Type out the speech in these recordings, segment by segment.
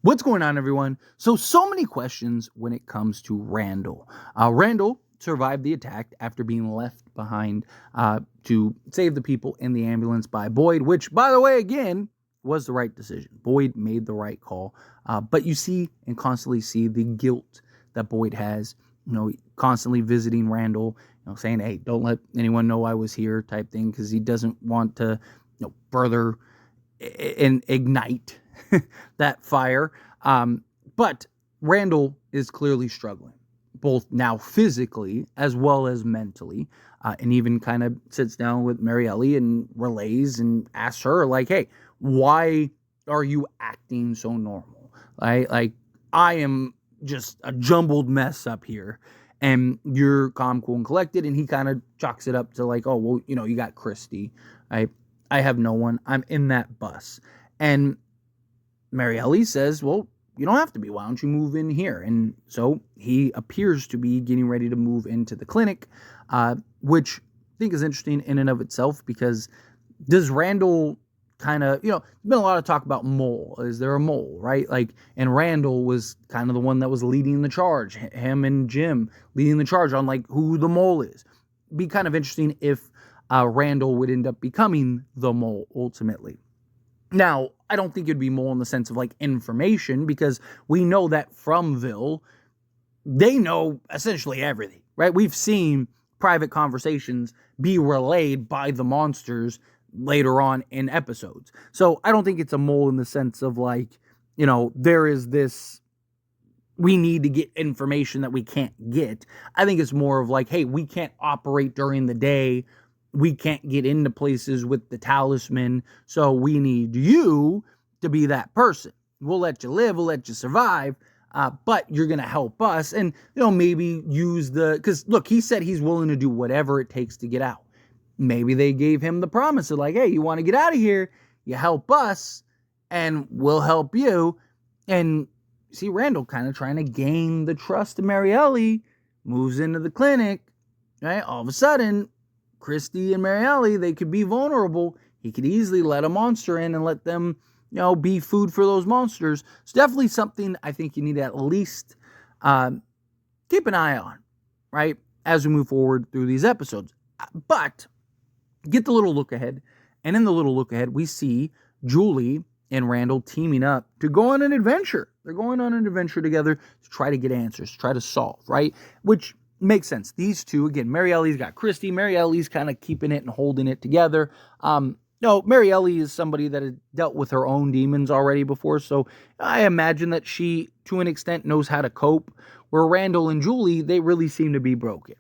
What's going on, everyone? So many questions when it comes to Randall. Randall survived the attack after being left behind to save the people in the ambulance by Boyd, which, by the way, again, was the right decision. Boyd made the right call. But you see and constantly see the guilt that Boyd has, constantly visiting Randall, saying, hey, don't let anyone know I was here type thing, because he doesn't want to further ignite that fire. But Randall is clearly struggling, both now physically as well as mentally, and even kind of sits down with Marielle and relays and asks her, like, hey, why are you acting so normal? Like, I am just a jumbled mess up here, and you're calm, cool, and collected. And he kind of chalks it up to like, oh, well, you got Christy. I have no one. I'm in that bus. And Marielle says, well, you don't have to be. Why don't you move in here? And so he appears to be getting ready to move into the clinic, which I think is interesting in and of itself, because does Randall kind of, there's been a lot of talk about mole. Is there a mole, right? And Randall was kind of the one that was leading the charge, him and Jim leading the charge on who the mole is. Be kind of interesting if Randall would end up becoming the mole ultimately. Now, I don't think it'd be mole in the sense of information, because we know that from Ville, they know essentially everything, right? We've seen private conversations be relayed by the monsters later on in episodes. So I don't think it's a mole in the sense of there is this, we need to get information that we can't get. I think it's more of hey, we can't operate during the day. We can't get into places with the talisman. So we need you to be that person. We'll let you live. We'll let you survive. But you're going to help us. And, maybe use because look, he said he's willing to do whatever it takes to get out. Maybe they gave him the promise of hey, you want to get out of here, you help us and we'll help you. And see Randall kind of trying to gain the trust of Marielle, moves into the clinic, right? All of a sudden, Christy and Marielle, they could be vulnerable. He could easily let a monster in and let them, be food for those monsters. It's definitely something I think you need to at least keep an eye on, right, as we move forward through these episodes. But get the little look ahead. And in the little look ahead, we see Julie and Randall teaming up to go on an adventure. They're going on an adventure together to try to get answers, try to solve, right? Which makes sense. These two, again, Marielle's got Christy. Marielle's kind of keeping it and holding it together. Marielle is somebody that has dealt with her own demons already before, so I imagine that she, to an extent, knows how to cope, where Randall and Julie, they really seem to be broken.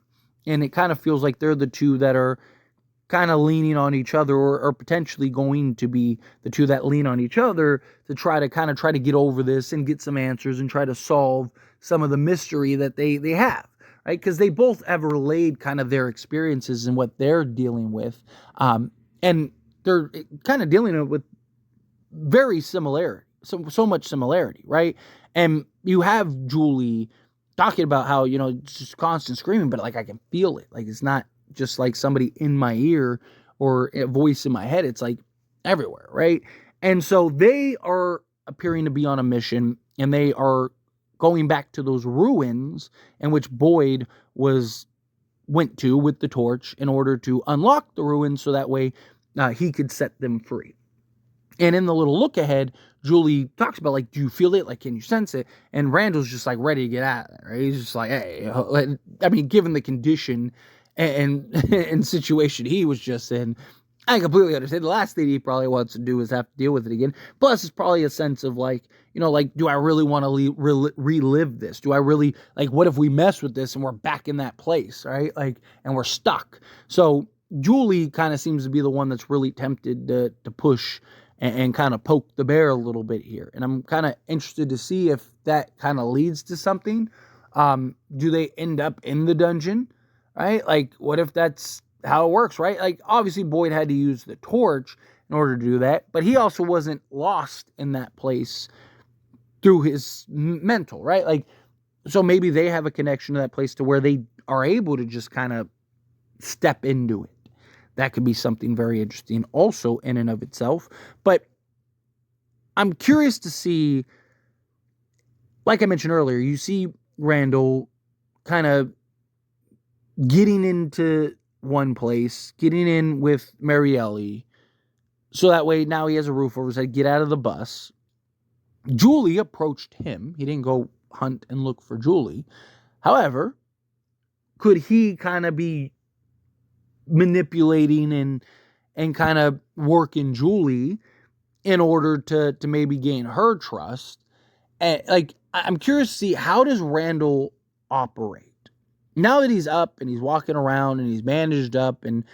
And it kind of feels like they're the two that are kind of leaning on each other, or potentially going to be the two that lean on each other to try to get over this and get some answers and try to solve some of the mystery that they have. Right, because they both have relayed kind of their experiences and what they're dealing with, and they're kind of dealing with very similarity, so much similarity, right? And you have Julie talking about how it's just constant screaming, but I can feel it, it's not just somebody in my ear or a voice in my head, it's everywhere, right? And so they are appearing to be on a mission, and they are going back to those ruins in which Boyd went to with the torch in order to unlock the ruins, so that way he could set them free. And in the little look ahead, Julie talks about do you feel it? Can you sense it? And Randall's just ready to get out of there. Right? He's just hey, I mean, given the condition and situation he was just in, I completely understand. The last thing he probably wants to do is have to deal with it again. Plus, it's probably a sense of do I really want to relive this? Do I really, what if we mess with this and we're back in that place, right? And we're stuck. So Julie kind of seems to be the one that's really tempted to push and kind of poke the bear a little bit here. And I'm kind of interested to see if that kind of leads to something. Do they end up in the dungeon, right? What if that's how it works, right? Obviously Boyd had to use the torch in order to do that, but he also wasn't lost in that place through his mental, right? So maybe they have a connection to that place to where they are able to just kind of step into it. That could be something very interesting also in and of itself. But I'm curious to see like I mentioned earlier, you see Randall kind of getting into one place, getting in with Marielle, so that way now he has a roof over his head, get out of the bus. Julie approached him. He didn't go hunt and look for Julie. However, could he kind of be manipulating and kind of working Julie in order to maybe gain her trust? And like, I'm curious to see, how does Randall operate now that he's up and he's walking around and he's bandaged up and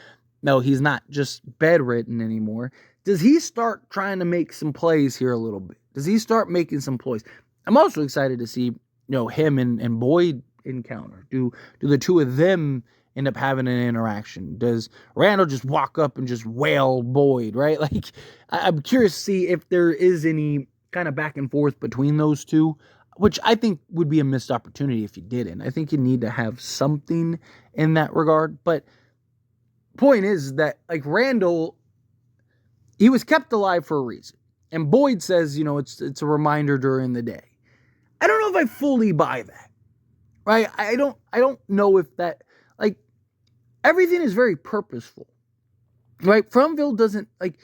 no, he's not just bedridden anymore. Does he start trying to make some plays here a little bit? Does he start making some plays? I'm also excited to see, him and Boyd encounter. Do the two of them end up having an interaction? Does Randall just walk up and just wail Boyd, right? Like, I'm curious to see if there is any kind of back and forth between those two, which I think would be a missed opportunity if you didn't. I think you need to have something in that regard. But point is that, like, Randall, he was kept alive for a reason. And Boyd says, it's a reminder during the day. I don't know if I fully buy that. Right? I don't know if that, like, everything is very purposeful. Right? Fromville doesn't, like,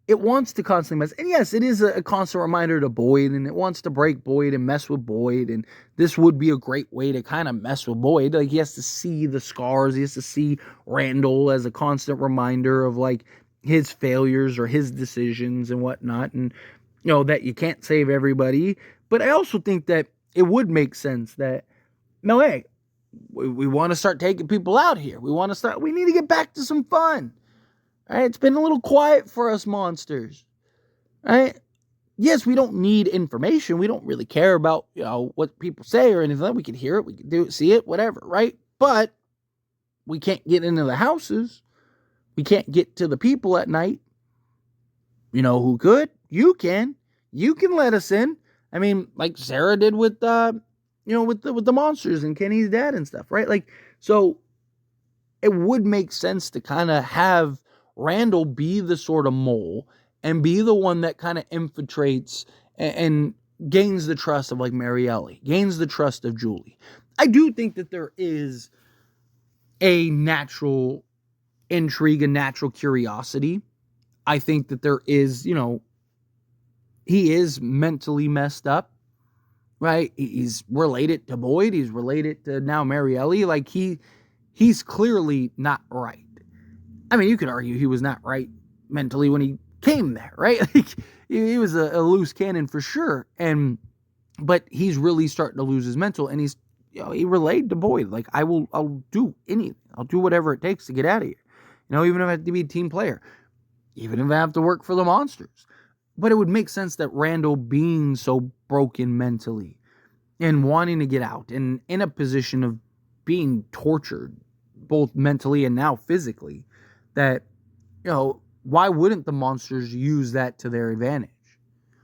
it wants to constantly mess. And yes, it is a constant reminder to Boyd, and it wants to break Boyd and mess with Boyd. And this would be a great way to kind of mess with Boyd. Like, he has to see the scars. He has to see Randall as a constant reminder of, like, his failures or his decisions and whatnot. And, that you can't save everybody. But I also think that it would make sense that, no, hey, we want to start taking people out here. We need to get back to some fun. Right? It's been a little quiet for us monsters. Right? Yes, we don't need information. We don't really care about, what people say or anything. We can hear it, we can do it, see it, whatever, right? But we can't get into the houses. We can't get to the people at night. You know who could? You can. You can let us in. I mean, like Sarah did with with the monsters and Kenny's dad and stuff, right? Like, so it would make sense to kind of have Randall be the sort of mole and be the one that kind of infiltrates and gains the trust of, like, Marielle, gains the trust of Julie. I do think that there is a natural intrigue, a natural curiosity. I think that there is, he is mentally messed up, right? He's related to Boyd. He's related to now Marielle. Like, he's clearly not right. I mean, you could argue he was not right mentally when he came there, right? Like, he was a loose cannon for sure. But he's really starting to lose his mental, and he's, he relayed to Boyd, like, I'll do anything. I'll do whatever it takes to get out of here. Even if I have to be a team player, even if I have to work for the monsters. But it would make sense that Randall, being so broken mentally and wanting to get out and in a position of being tortured, both mentally and now physically, that, why wouldn't the monsters use that to their advantage?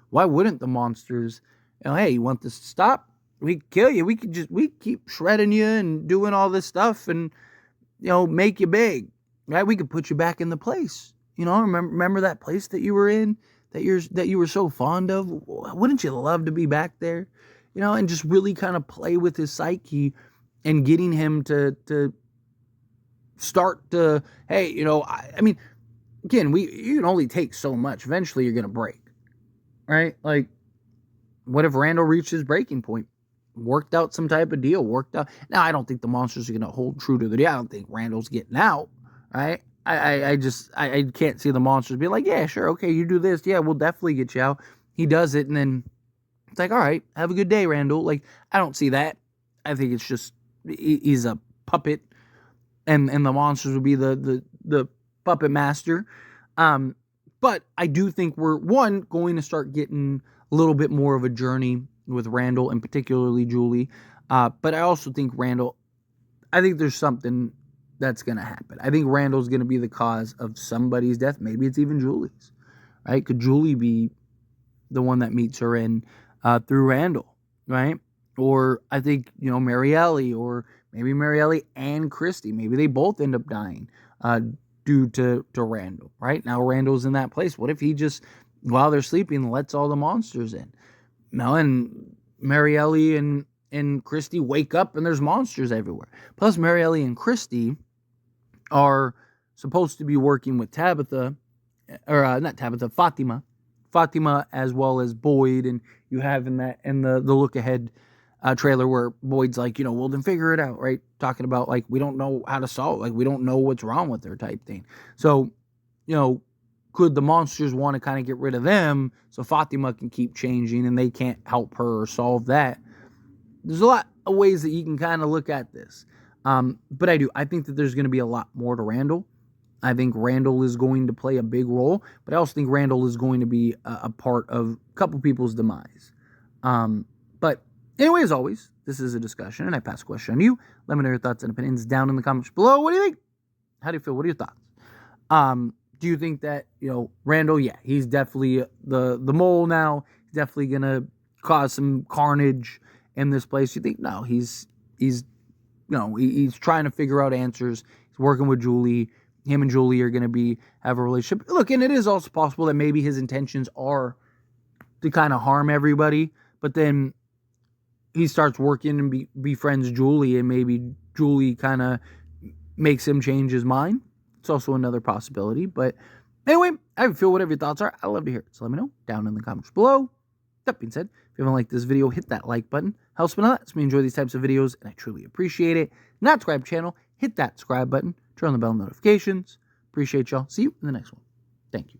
Why wouldn't the monsters, hey, you want this to stop? We kill you. We keep shredding you and doing all this stuff and, make you big, right? We could put you back in the place. Remember that place that you were in, that you were so fond of? Wouldn't you love to be back there? And just really kind of play with his psyche and getting him to start to, hey, I mean, again, you can only take so much. Eventually you're going to break, right? Like, what if Randall reached his breaking point? Worked out some type of deal, Now, I don't think the monsters are going to hold true to the deal. I don't think Randall's getting out, right? I can't see the monsters be like, yeah, sure, okay, you do this. Yeah, we'll definitely get you out. He does it, and then it's like, all right, have a good day, Randall. Like, I don't see that. I think it's just, he's a puppet, and the monsters will be the puppet master. But I do think we're, going to start getting a little bit more of a journey with Randall, and particularly Julie. But I also think Randall, I think there's something that's going to happen. I think Randall's going to be the cause of somebody's death. Maybe it's even Julie's, right? Could Julie be the one that meets her in through Randall, right? Or I think, Marielle, or maybe Marielle and Christy. Maybe they both end up dying due to Randall, right? Now Randall's in that place. What if he just, while they're sleeping, lets all the monsters in? No, and Marielli and Christy wake up and there's monsters everywhere. Plus, Marielli and Christy are supposed to be working with Tabitha, or not Tabitha, Fatima, as well as Boyd, and you have in the look ahead trailer where Boyd's like, well, then figure it out, right? Talking about like, we don't know how to solve, like, we don't know what's wrong with her type thing. So, could the monsters want to kind of get rid of them so Fatima can keep changing and they can't help her or solve that? There's a lot of ways that you can kind of look at this. But I think that there's going to be a lot more to Randall. I think Randall is going to play a big role, but I also think Randall is going to be a part of a couple people's demise. But anyway, as always, this is a discussion, and I pass a question on you. Let me know your thoughts and opinions down in the comments below. What do you think? How do you feel? What are your thoughts? Do you think that, Randall, yeah, he's definitely the mole now. He's definitely going to cause some carnage in this place. You think, no, he's trying to figure out answers. He's working with Julie. Him and Julie are going to have a relationship. Look, and it is also possible that maybe his intentions are to kind of harm everybody, but then he starts working and befriends Julie, and maybe Julie kind of makes him change his mind. It's also another possibility. But anyway, I feel whatever your thoughts are. I'd love to hear it. So let me know down in the comments below. That being said, if you haven't liked this video, hit that like button. Helps me a lot. Lets me enjoy these types of videos, and I truly appreciate it. Not subscribe to the channel, hit that subscribe button. Turn on the bell notifications. Appreciate y'all. See you in the next one. Thank you.